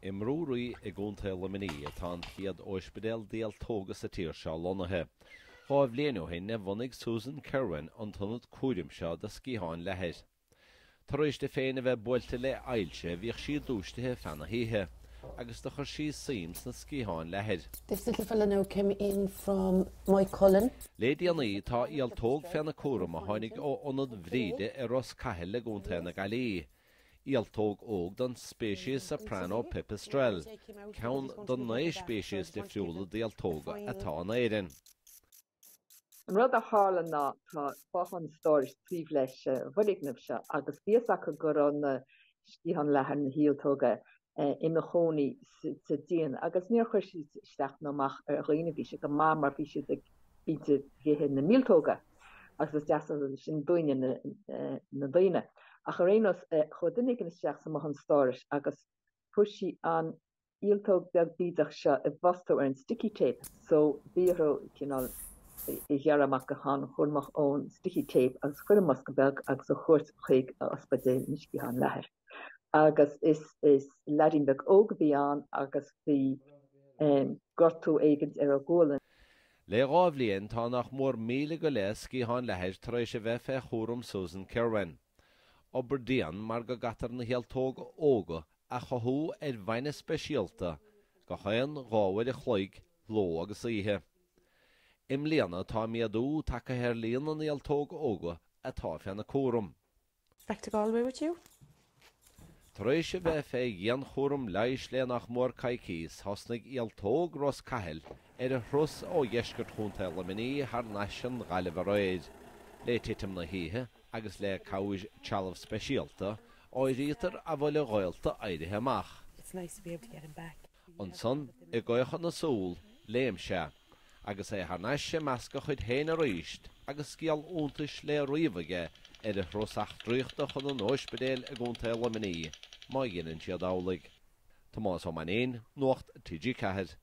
Imrúí I gúnta lemení atá chiad ospidéal díaltóga sa tír seo lonathe. Chá bhliain ó hinne bhunaigh Susan Kerwin an tunnad cúrim seo de scíháin leathair. Tar éis de féin a bheith buailte le ailse bhíoh siad dúistethe fena híthe, agus de chur siad siams na scíháin leathair. This little fella now came in from my Cullen. Lady Annie tá íaltóg fena cúram a tháinig ó ionad bhríde ar ros caithil le gúnta na Galí. Íaltóg óg don species soprano pipistrel, ceann don nae species de fiúla díaltóga atá na éireann. An rud a hálan ná tá bachan stóris tríomh leis bhuiignamh se agus bíos acu gur an scíhan leathair na híaltóga in na chónaí sa díon agus níor chuir isteach nóach ar dhaoine bhí se go má mar bhí si de bíte bhíhe na míltóga agus deasa sin duine na daine. A chu réanos chudunig an isteach sa mochan stóris agus puisi an íaltóg beag bídach se I bhastó ar an sticky tape, so bíoró cinál I dhearach go hán churmach ón sticky tape agus chuirmas go beag agus a chuirt chuig ospidéal niscíhan leathair. Agus is leadhbóg óg bhí an agus bhí gortú éigent ar a ggólan. Le rá bhliain tá nach mór míle go le scíháin leathair tar éis a bheith fé chóram Susan Kerwin. Oberdian mar go gatar na héaltóg óga a chothú ar bhaine speisialta go chaon gáhfuil a chloig ló agus ihe. Im líana tá miadú take ar líana na héaltóg óga atá fena córam. Spectacle with you? Tar éis a bheith fé ghean chóram leis le nach mór caicís hosnig héaltóg ros caithil ar a thrus ó dheisgurt chunta lemení har naisin gailibh roiid. Le titim na híthe agus le cauis chalamh speisialta ó rítar a bhfuil roialta airithe amach. It's nice to be able to get him back. An son I gcóchan na súl léim se, agus é harnais se measca chuid héin a ríist agus scial úntais le riomhaige ar a throsach dríochta chun an ospidéal a gúnta lemení, má dhéanann siad álaigh. Tomás ó manéin, nuacht TG Cahid.